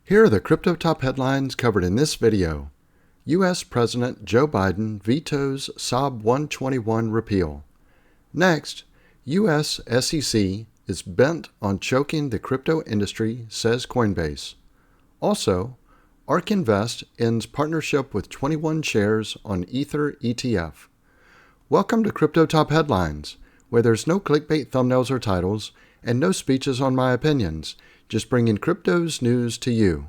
Here are the crypto top headlines covered in this video. U.S. President Joe Biden vetoes SAB 121 repeal. Next, U.S. SEC is bent on choking the crypto industry, says Coinbase. Also, ARK Invest ends partnership with 21 shares on Ether ETF. Welcome to Crypto Top Headlines, where there's no clickbait thumbnails or titles, and no speeches on my opinions, just bringing crypto's news to you.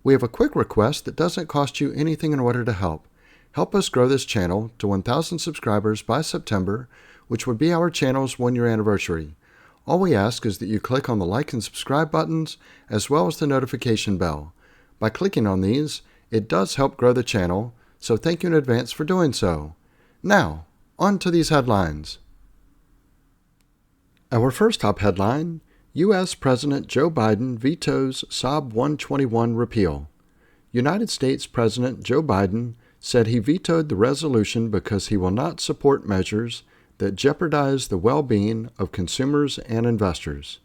We have a quick request that doesn't cost you anything in order to help. Help us grow this channel to 1,000 subscribers by September, which would be our channel's 1-year anniversary. All we ask is that you click on the like and subscribe buttons, as well as the notification bell. By clicking on these, it does help grow the channel, so thank you in advance for doing so. Now, on to these headlines. Our first top headline, U.S. President Joe Biden vetoes SAB 121 repeal. United States President Joe Biden said he vetoed the resolution because he will not support measures that jeopardize the well-being of consumers and investors.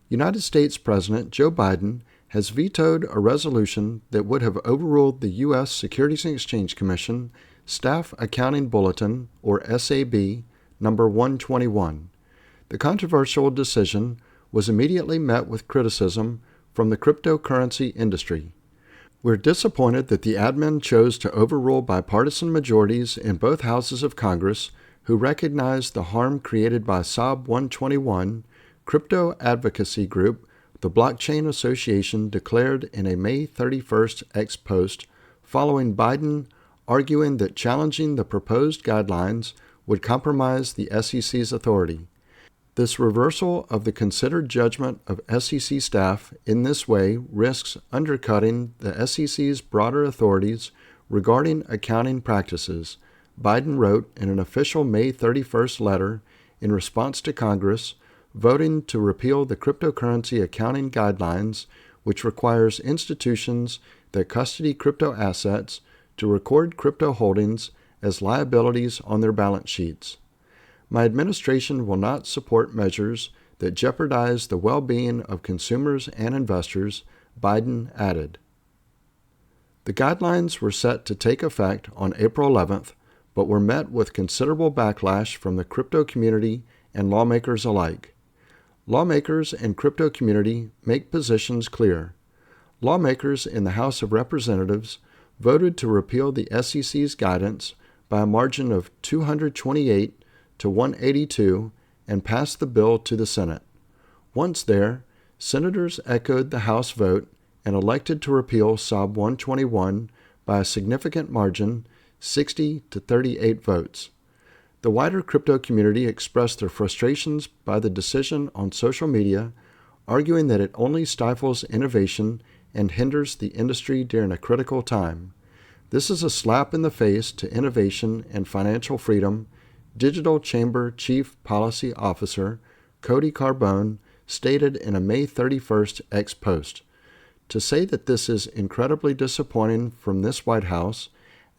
United States President Joe Biden has vetoed a resolution that would have overruled the U.S. Securities and Exchange Commission Staff Accounting Bulletin, or SAB, number 121. The controversial decision was immediately met with criticism from the cryptocurrency industry. We're disappointed that the admin chose to overrule bipartisan majorities in both houses of Congress who recognized the harm created by SAB 121, crypto advocacy group the Blockchain Association declared in a May 31st ex post following Biden arguing that challenging the proposed guidelines would compromise the SEC's authority. This reversal of the considered judgment of SEC staff in this way risks undercutting the SEC's broader authorities regarding accounting practices, Biden wrote in an official May 31st letter in response to Congress voting to repeal the cryptocurrency accounting guidelines, which requires institutions that custody crypto assets to record crypto holdings as liabilities on their balance sheets. My administration will not support measures that jeopardize the well-being of consumers and investors, Biden added. The guidelines were set to take effect on April 11th, but were met with considerable backlash from the crypto community and lawmakers alike. Lawmakers and crypto community make positions clear. Lawmakers in the House of Representatives voted to repeal the SEC's guidance by a margin of 228 to 182 and passed the bill to the Senate. Once there, senators echoed the House vote and elected to repeal SAB 121 by a significant margin, 60 to 38 votes. The wider crypto community expressed their frustrations by the decision on social media, arguing that it only stifles innovation and hinders the industry during a critical time. This is a slap in the face to innovation and financial freedom, Digital Chamber Chief Policy Officer Cody Carbone stated in a May 31st ex post. To say that this is incredibly disappointing from this White House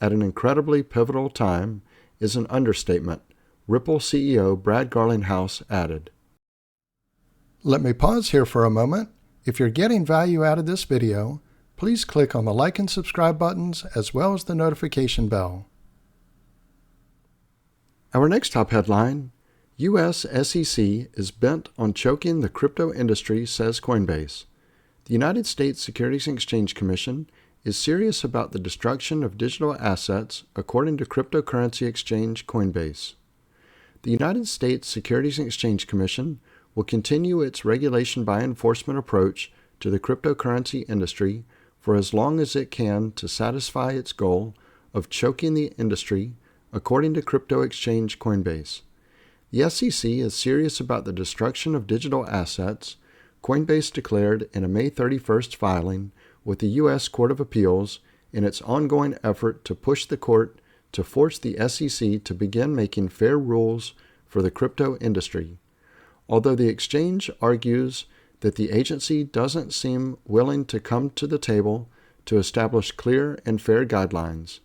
at an incredibly pivotal time is an understatement, Ripple CEO Brad Garlinghouse added. Let me pause here for a moment. If you're getting value out of this video, please click on the like and subscribe buttons as well as the notification bell. Our next top headline, U.S. SEC is bent on choking the crypto industry, says Coinbase. The United States Securities and Exchange Commission is serious about the destruction of digital assets, according to cryptocurrency exchange Coinbase. The United States Securities and Exchange Commission will continue its regulation by enforcement approach to the cryptocurrency industry for as long as it can to satisfy its goal of choking the industry, according to crypto exchange Coinbase. The SEC is serious about the destruction of digital assets, Coinbase declared in a May 31st filing with the U.S. Court of Appeals in its ongoing effort to push the court to force the SEC to begin making fair rules for the crypto industry. Although the exchange argues that the agency doesn't seem willing to come to the table to establish clear and fair guidelines,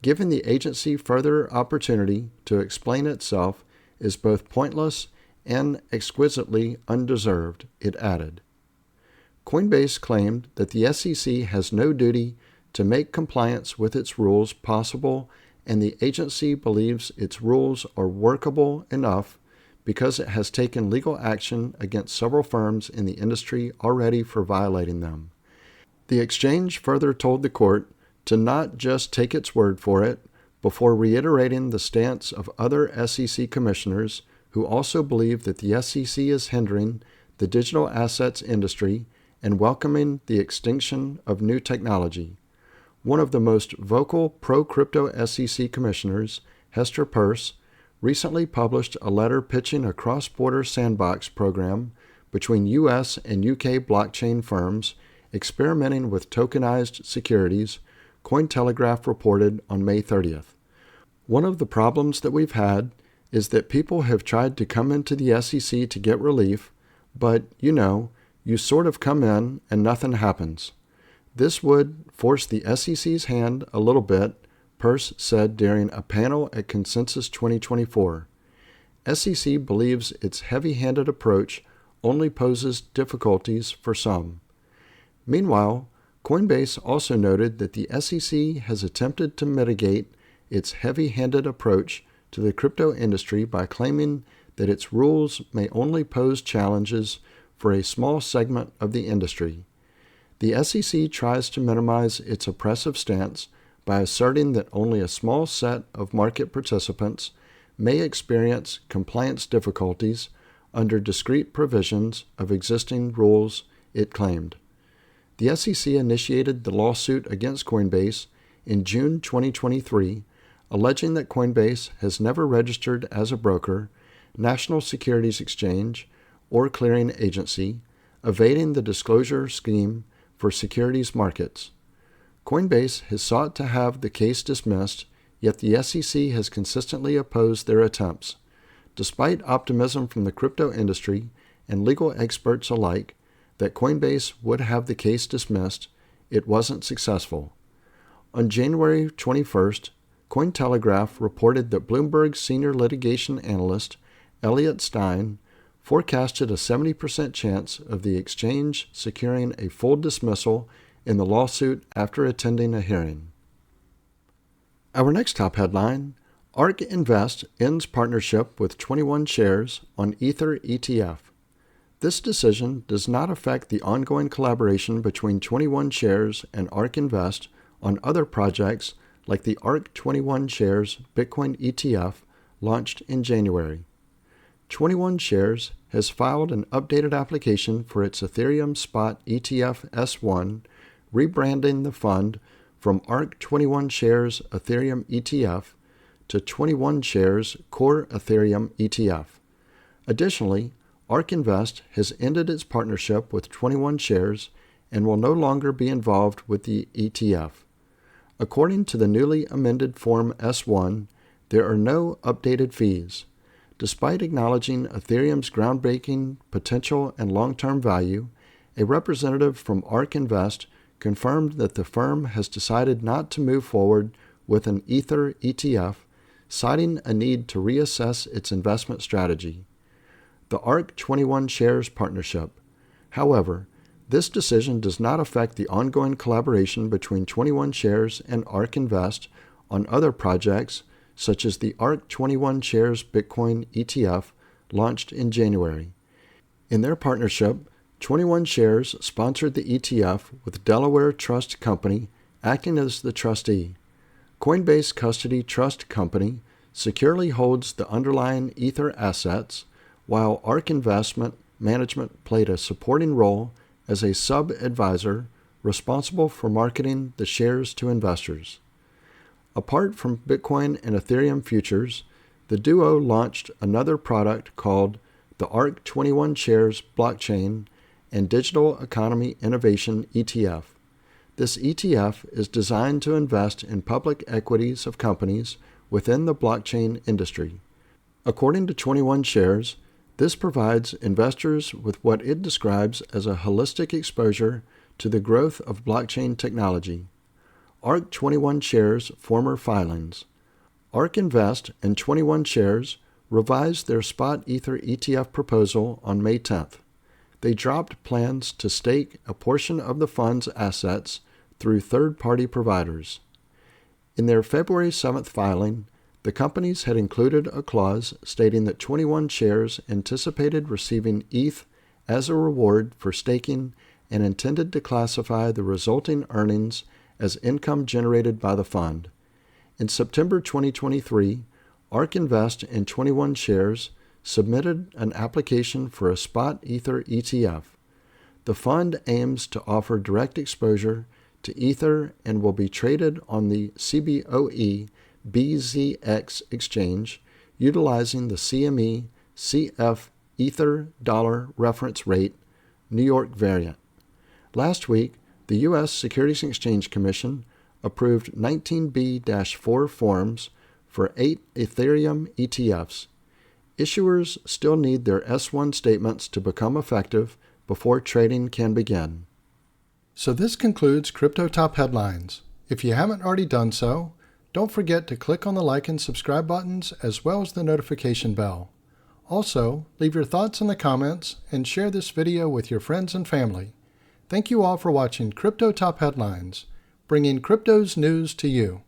giving the agency further opportunity to explain itself is both pointless and exquisitely undeserved, it added. Coinbase claimed that the SEC has no duty to make compliance with its rules possible, and the agency believes its rules are workable enough because it has taken legal action against several firms in the industry already for violating them. The exchange further told the court to not just take its word for it, before reiterating the stance of other SEC commissioners who also believe that the SEC is hindering the digital assets industry and welcoming the extinction of new technology. One of the most vocal pro-crypto SEC commissioners, Hester Peirce, recently published a letter pitching a cross-border sandbox program between U.S. and U.K. blockchain firms experimenting with tokenized securities, Cointelegraph reported on May 30th. One of the problems that we've had is that people have tried to come into the SEC to get relief, but, you sort of come in and nothing happens. This would force the SEC's hand a little bit, Peirce said during a panel at Consensus 2024. SEC believes its heavy-handed approach only poses difficulties for some. Meanwhile, Coinbase also noted that the SEC has attempted to mitigate its heavy-handed approach to the crypto industry by claiming that its rules may only pose challenges for a small segment of the industry. The SEC tries to minimize its oppressive stance by asserting that only a small set of market participants may experience compliance difficulties under discrete provisions of existing rules, it claimed. The SEC initiated the lawsuit against Coinbase in June 2023, alleging that Coinbase has never registered as a broker, national securities exchange, or clearing agency, evading the disclosure scheme for securities markets. Coinbase has sought to have the case dismissed, yet the SEC has consistently opposed their attempts. Despite optimism from the crypto industry and legal experts alike that Coinbase would have the case dismissed, it wasn't successful. On January 21st, Cointelegraph reported that Bloomberg senior litigation analyst Elliot Stein forecasted a 70% chance of the exchange securing a full dismissal in the lawsuit after attending a hearing. Our next top headline, ARK Invest ends partnership with 21 shares on Ether ETF. This decision does not affect the ongoing collaboration between 21 shares and ARK Invest on other projects like the ARK 21 shares Bitcoin ETF launched in January. 21 shares has filed an updated application for its Ethereum Spot ETF S1, rebranding the fund from ARK 21 shares Ethereum ETF to 21 shares Core Ethereum ETF. Additionally, ARK Invest has ended its partnership with 21 shares and will no longer be involved with the ETF. According to the newly amended Form S1, there are no updated fees. Despite acknowledging Ethereum's groundbreaking potential and long-term value, a representative from ARK Invest confirmed that the firm has decided not to move forward with an Ether ETF, citing a need to reassess its investment strategy. The ARK 21 shares partnership. However, this decision does not affect the ongoing collaboration between 21 shares and ARK Invest on other projects such as the ARK 21 shares Bitcoin ETF launched in January. In their partnership, 21 shares sponsored the ETF with Delaware Trust Company acting as the trustee. Coinbase Custody Trust Company securely holds the underlying Ether assets, while ARK Investment Management played a supporting role as a sub-advisor responsible for marketing the shares to investors. Apart from Bitcoin and Ethereum futures, the duo launched another product called the ARK 21 Shares Blockchain and Digital Economy Innovation ETF. This ETF is designed to invest in public equities of companies within the blockchain industry. According to 21 Shares, this provides investors with what it describes as a holistic exposure to the growth of blockchain technology. ARK 21 Shares former filings. ARK Invest and 21 Shares revised their Spot Ether ETF proposal on May 10th. they dropped plans to stake a portion of the fund's assets through third-party providers. In their February 7th filing, the companies had included a clause stating that 21 shares anticipated receiving ETH as a reward for staking and intended to classify the resulting earnings as income generated by the fund. In September 2023, ARK Invest in 21 shares submitted an application for a spot Ether ETF. The fund aims to offer direct exposure to Ether and will be traded on the CBOE BZX exchange utilizing the CME CF Ether dollar reference rate New York variant. Last week, the U.S. Securities and Exchange Commission approved 19B-4 forms for 8 Ethereum ETFs. Issuers still need their S1 statements to become effective before trading can begin. So this concludes Crypto Top Headlines. If you haven't already done so, don't forget to click on the like and subscribe buttons as well as the notification bell. Also, leave your thoughts in the comments and share this video with your friends and family. Thank you all for watching Crypto Top Headlines, bringing crypto's news to you.